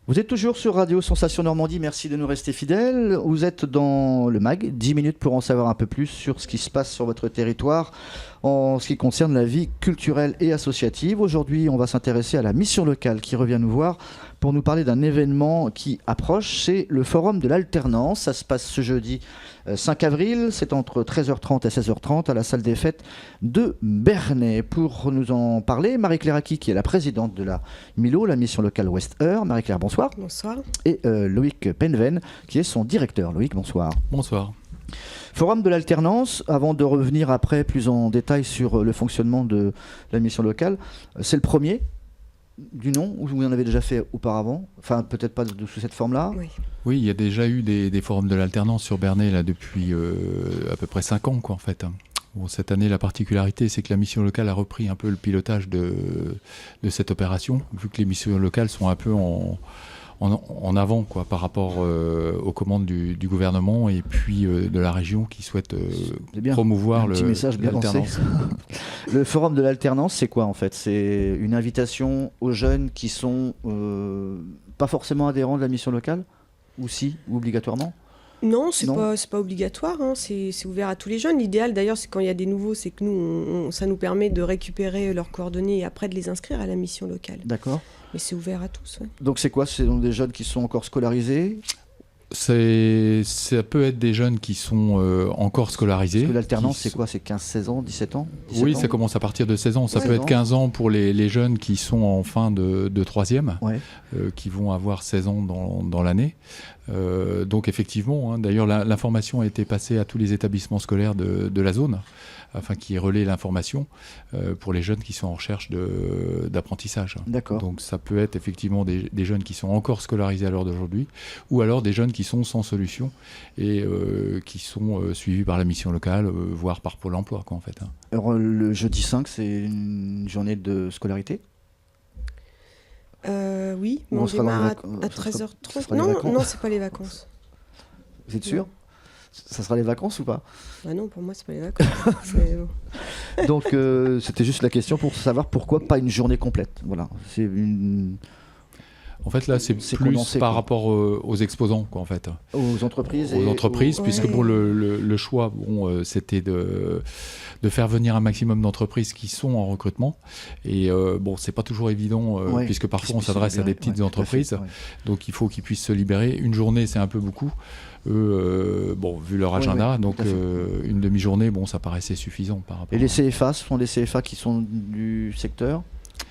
Vous êtes toujours sur Radio Sensation Normandie, merci de nous rester fidèles. Vous êtes dans le MAG, 10 minutes pour en savoir un peu plus sur ce qui se passe sur votre territoire en ce qui concerne la vie culturelle et associative. Aujourd'hui, on va s'intéresser à la mission locale qui revient nous voir pour nous parler d'un événement qui approche, c'est le Forum de l'Alternance. Ça se passe ce jeudi 5 avril, c'est entre 13h30 et 16h30 à la salle des fêtes de Bernay. Pour nous en parler, Marie-Claire Aki, qui est la présidente de la MILO, la mission locale Ouest-Eure. Marie-Claire, bonsoir. Bonsoir. Et Loïc Penven, qui est son directeur. Loïc, bonsoir. Bonsoir. Forum de l'alternance, avant de revenir après plus en détail sur le fonctionnement de la mission locale, c'est le premier du nom, ou vous en avez déjà fait auparavant? Enfin, peut-être pas sous cette forme-là. Oui, il y a déjà eu des forums de l'alternance sur Bernay là, depuis à peu près 5 ans, quoi, en fait. Bon, cette année, la particularité, c'est que la mission locale a repris un peu le pilotage de cette opération, vu que les missions locales sont un peu en avant, quoi, par rapport aux commandes du gouvernement et puis de la région qui souhaite promouvoir l'alternance. Le forum de l'alternance, c'est quoi en fait? C'est une invitation aux jeunes qui sont pas forcément adhérents de la mission locale? Ou si, ou obligatoirement? Non, c'est pas obligatoire, hein. C'est ouvert à tous les jeunes. L'idéal d'ailleurs, c'est quand il y a des nouveaux, c'est que nous, ça nous permet de récupérer leurs coordonnées et après de les inscrire à la mission locale. D'accord. Mais c'est ouvert à tous. Ouais. Donc c'est quoi? C'est donc des jeunes qui sont encore scolarisés? Ça peut être des jeunes qui sont encore scolarisés. Parce que l'alternance, c'est quoi? C'est 15-16 ans, 17 ans, 17 Oui, ans? ça commence à partir de 16 ans. Ça peut être 15 ans pour les jeunes qui sont en fin de 3e, qui vont avoir 16 ans dans l'année. Donc effectivement, hein, d'ailleurs l'information a été passée à tous les établissements scolaires de la zone, afin qu'ils relaient l'information pour les jeunes qui sont en recherche d'apprentissage. D'accord. Donc ça peut être effectivement des jeunes qui sont encore scolarisés à l'heure d'aujourd'hui, ou alors des jeunes qui sont sans solution et qui sont suivis par la mission locale, voire par Pôle emploi, quoi, en fait. Hein. Alors le jeudi 5, c'est une journée de scolarité? Oui, mais on démarre à 13h30. Non, c'est pas les vacances. Vous êtes sûr? Ça sera les vacances ou pas? Bah non, pour moi, c'est pas les vacances. Donc, c'était juste la question pour savoir pourquoi pas une journée complète. Voilà. C'est une... En fait, là, c'est plus condensé, par rapport aux exposants, quoi, en fait. Aux entreprises. Puisque bon, le choix, c'était de faire venir un maximum d'entreprises qui sont en recrutement. Et bon, c'est pas toujours évident, puisque parfois on s'adresse à des petites entreprises. Donc, il faut qu'ils puissent se libérer. Une journée, c'est un peu beaucoup. Vu leur agenda, donc une demi-journée, ça paraissait suffisant par rapport. Et les CFA, ce sont des CFA qui sont du secteur?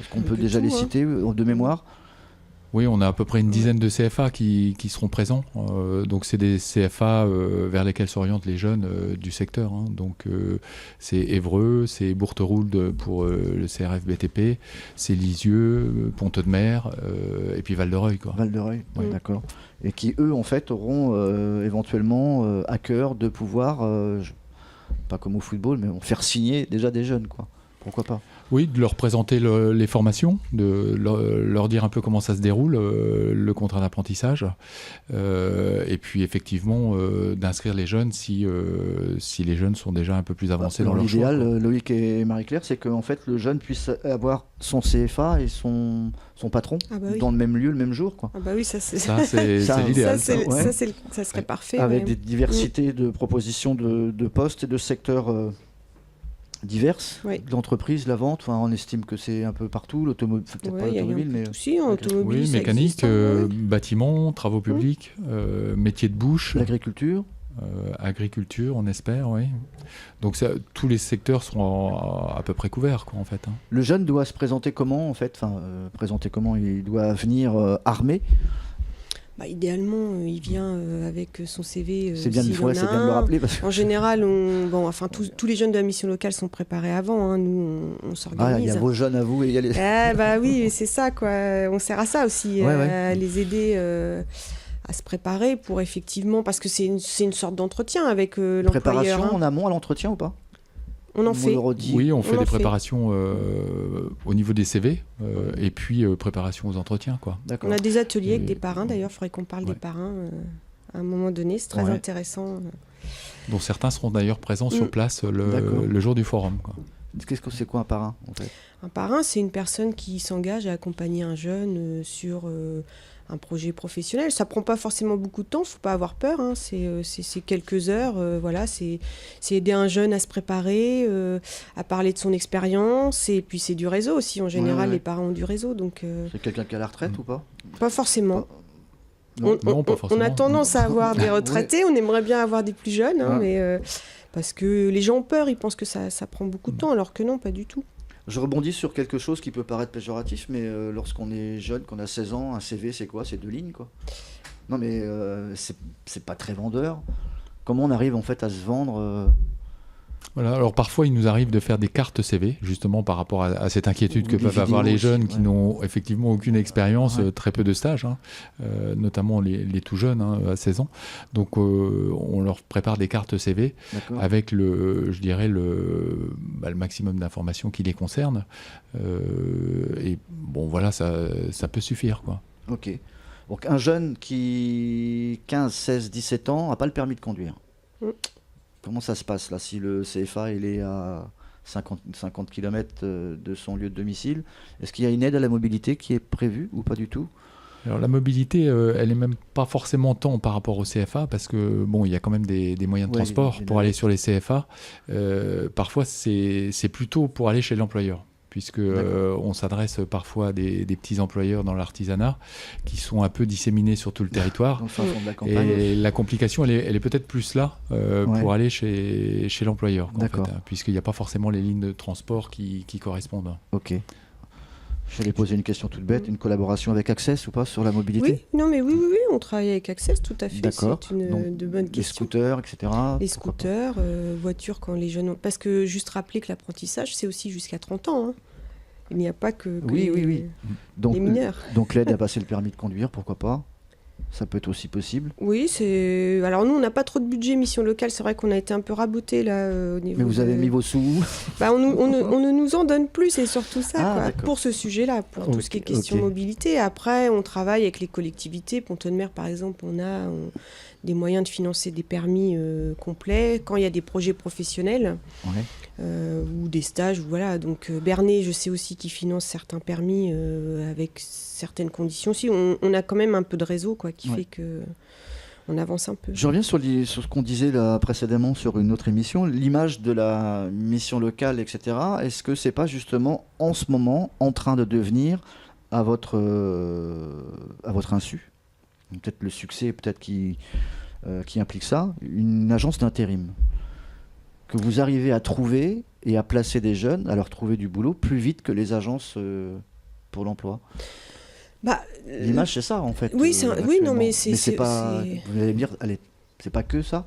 Est-ce qu'on peut déjà les citer de mémoire? Oui, on a à peu près une dizaine de CFA qui seront présents. Donc, c'est des CFA vers lesquels s'orientent les jeunes du secteur. Hein. Donc, c'est Évreux, c'est Bourteroulde pour le CRF BTP, c'est Lisieux, Pont-de-Mer et puis Val-de-Reuil. Val-de-Reuil, d'accord. Et qui, eux, en fait, auront éventuellement à cœur de pouvoir, pas comme au football, mais faire signer déjà des jeunes, quoi. Pourquoi pas? Oui, de leur présenter les formations, de leur dire un peu comment ça se déroule, le contrat d'apprentissage, et puis effectivement d'inscrire les jeunes si les jeunes sont déjà un peu plus avancés dans leur choix. L'idéal, Loïc et Marie-Claire, c'est qu'en fait le jeune puisse avoir son CFA et son patron dans le même lieu, le même jour, quoi. Ah bah oui, ça c'est l'idéal. Ça serait parfait. Avec des diversités de propositions de postes et de secteurs diverses, l'entreprise, la vente, on estime que c'est un peu partout, l'automobile, peut-être pas l'automobile, mais... aussi, automobile, oui, mécanique, bâtiment, travaux publics, métier de bouche... L'agriculture agriculture, on espère, oui. Donc tous les secteurs sont à peu près couverts, quoi, en fait. Hein. Le jeune doit se présenter comment, en fait? Il doit venir armé? Idéalement, il vient avec son CV. C'est bien de le rappeler. Parce que... En général, tous les jeunes de la mission locale sont préparés avant. Hein. Nous, on s'organise. Il y a vos jeunes à vous et il y a les... oui, c'est ça, quoi. On sert à ça aussi, à les aider à se préparer pour effectivement... Parce que c'est une sorte d'entretien avec l'employeur. Préparation en amont à l'entretien ou pas? On en fait. Oui, on fait des préparations au niveau des CV et puis préparation aux entretiens, quoi. On a des ateliers avec des parrains, d'ailleurs, il faudrait qu'on parle des parrains à un moment donné, c'est très intéressant. Dont certains seront d'ailleurs présents sur place le jour du forum, quoi. C'est quoi un parrain, en fait? Un parrain, c'est une personne qui s'engage à accompagner un jeune sur un projet professionnel. Ça prend pas forcément beaucoup de temps, faut pas avoir peur, hein. C'est quelques heures, voilà, c'est aider un jeune à se préparer, à parler de son expérience, et puis c'est du réseau aussi. En général, les parents ont du réseau, donc. C'est quelqu'un qui a la retraite ou pas? Pas forcément. Non, pas forcément. On a tendance à avoir des retraités, on aimerait bien avoir des plus jeunes, hein, mais parce que les gens ont peur, ils pensent que ça prend beaucoup de temps, alors que non, pas du tout. Je rebondis sur quelque chose qui peut paraître péjoratif, mais lorsqu'on est jeune, qu'on a 16 ans, un CV, c'est quoi? C'est 2 lignes, quoi. Non, mais c'est pas très vendeur. Comment on arrive en fait à se vendre Voilà, alors parfois il nous arrive de faire des cartes CV, justement par rapport à cette inquiétude que peuvent avoir les jeunes qui n'ont effectivement aucune expérience, très peu de stages, hein, notamment les tout jeunes, hein, à 16 ans. Donc on leur prépare des cartes CV avec le maximum d'informations qui les concernent. Et bon, voilà, ça peut suffire, quoi. Ok. Donc un jeune qui 15, 16, 17 ans n'a pas le permis de conduire. Comment ça se passe là, si le CFA il est à 50 km de son lieu de domicile? Est-ce qu'il y a une aide à la mobilité qui est prévue ou pas du tout? Alors la mobilité, elle n'est même pas forcément tant par rapport au CFA, parce que bon, il y a quand même des moyens de transport pour aller sur les CFA. Parfois, c'est plutôt pour aller chez l'employeur, puisque on s'adresse parfois à des petits employeurs dans l'artisanat qui sont un peu disséminés sur tout le territoire. Et la complication, elle est peut-être plus là pour aller chez l'employeur, en fait, puisqu'il n'y a pas forcément les lignes de transport qui correspondent. Ok. J'allais poser une question toute bête, une collaboration avec Access ou pas sur la mobilité? Oui, on travaille avec Access, tout à fait. D'accord. C'est de bonnes questions. Les scooters, etc. Les scooters, voitures quand les jeunes ont... Parce que juste rappeler que l'apprentissage, c'est aussi jusqu'à 30 ans. Hein. Il n'y a pas que les mineurs. Donc l'aide à passer le permis de conduire, pourquoi pas? Ça peut être aussi possible. Oui, c'est... Alors nous, on n'a pas trop de budget mission locale. C'est vrai qu'on a été un peu raboté là au niveau. Mais vous avez mis vos sous? On ne nous en donne plus, c'est surtout ça, pour ce sujet-là, pour tout ce qui est question mobilité. Après, on travaille avec les collectivités. Pont-de-Mer, par exemple, on a des moyens de financer des permis complets quand il y a des projets professionnels ou des stages. Voilà. Donc Bernay, je sais aussi qu'ils financent certains permis avec certaines conditions. Si on a quand même un peu de réseau qui fait que on avance un peu. Je reviens sur ce qu'on disait là précédemment sur une autre émission, l'image de la mission locale, etc. Est-ce que c'est pas justement en ce moment en train de devenir à votre insu, peut-être le succès peut-être qui implique ça, une agence d'intérim que vous arrivez à trouver et à placer des jeunes, à leur trouver du boulot plus vite que les agences pour l'emploi? L'image, c'est ça, en fait. Oui, non, mais c'est pas. Vous allez me dire, allez, c'est pas que ça.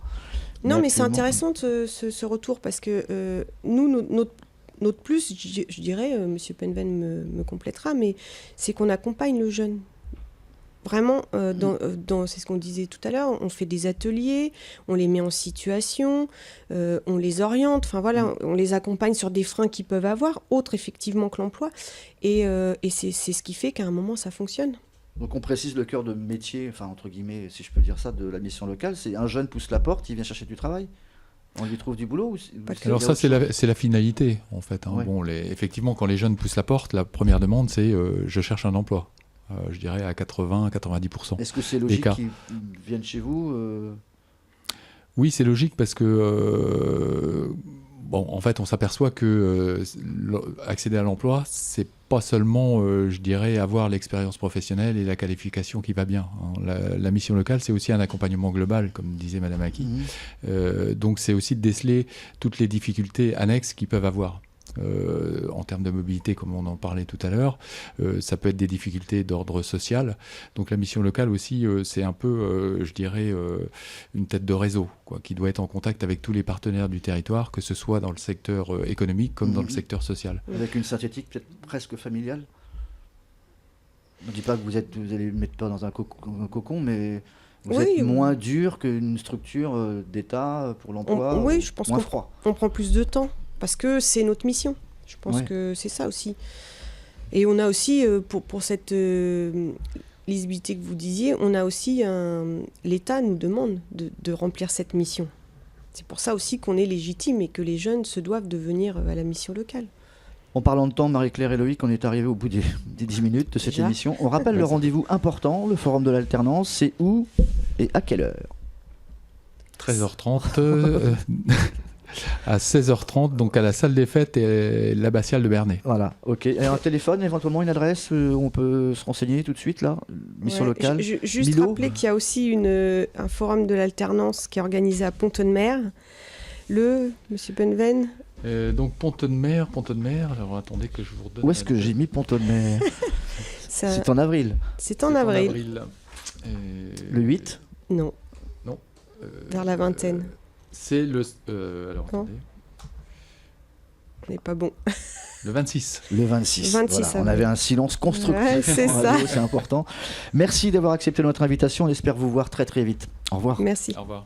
Non, mais c'est intéressant ce retour parce que nous, notre plus, je dirais, Monsieur Penven me complétera, mais c'est qu'on accompagne le jeune. Vraiment, c'est ce qu'on disait tout à l'heure, on fait des ateliers, on les met en situation, on les oriente, enfin voilà, on les accompagne sur des freins qu'ils peuvent avoir, autres effectivement que l'emploi, et c'est ce qui fait qu'à un moment ça fonctionne. Donc on précise le cœur de métier, enfin entre guillemets, si je peux dire ça, de la mission locale, c'est un jeune pousse la porte, il vient chercher du travail, on lui trouve du boulot Alors ça, c'est la finalité, en fait. Hein. Bon, effectivement, quand les jeunes poussent la porte, la première demande, c'est je cherche un emploi. Je dirais à 80-90%. Est-ce que c'est logique qu'ils viennent chez vous Oui, c'est logique parce que, en fait, on s'aperçoit que accéder à l'emploi, c'est pas seulement, je dirais, avoir l'expérience professionnelle et la qualification qui va bien. Hein. La mission locale, c'est aussi un accompagnement global, comme disait Madame Aki. Donc, c'est aussi de déceler toutes les difficultés annexes qu'ils peuvent avoir. En termes de mobilité, comme on en parlait tout à l'heure, ça peut être des difficultés d'ordre social. Donc la mission locale aussi, c'est un peu, je dirais, une tête de réseau, qui doit être en contact avec tous les partenaires du territoire, que ce soit dans le secteur économique comme dans le secteur social. Avec une synthétique peut-être presque familiale. On ne dit pas que vous allez le mettre pas dans un cocon, mais vous êtes moins dur qu'une structure d'État pour l'emploi, oui, je pense moins froid. On prend plus de temps. Parce que c'est notre mission. Je pense que c'est ça aussi. Et on a aussi, pour cette lisibilité que vous disiez, on a aussi l'État nous demande de remplir cette mission. C'est pour ça aussi qu'on est légitime et que les jeunes se doivent de venir à la mission locale. En parlant de temps, Marie-Claire et Loïc, on est arrivé au bout des 10 minutes de cette émission. On rappelle le rendez-vous important, le forum de l'alternance, c'est où et à quelle heure? 13h30 à 16h30, donc à la salle des fêtes et l'abbatiale de Bernay. Voilà, ok. Et un téléphone, éventuellement une adresse où on peut se renseigner tout de suite, là? Mission locale. Juste rappeler qu'il y a aussi un forum de l'alternance qui est organisé à Pont-de-Mer. Monsieur Benven. Donc Pont-de-Mer, alors attendez que je vous redonne... Où est-ce que j'ai mis Pont-de-Mer? C'est en avril. C'est en avril. Le 8? Non. Vers la vingtaine. C'est le... alors attendez. On n'est pas bon. Le 26. Le 26. 26 voilà, on avait un silence constructif. Ouais, c'est ça. C'est important. Merci d'avoir accepté notre invitation. On espère vous voir très très vite. Au revoir. Merci. Au revoir.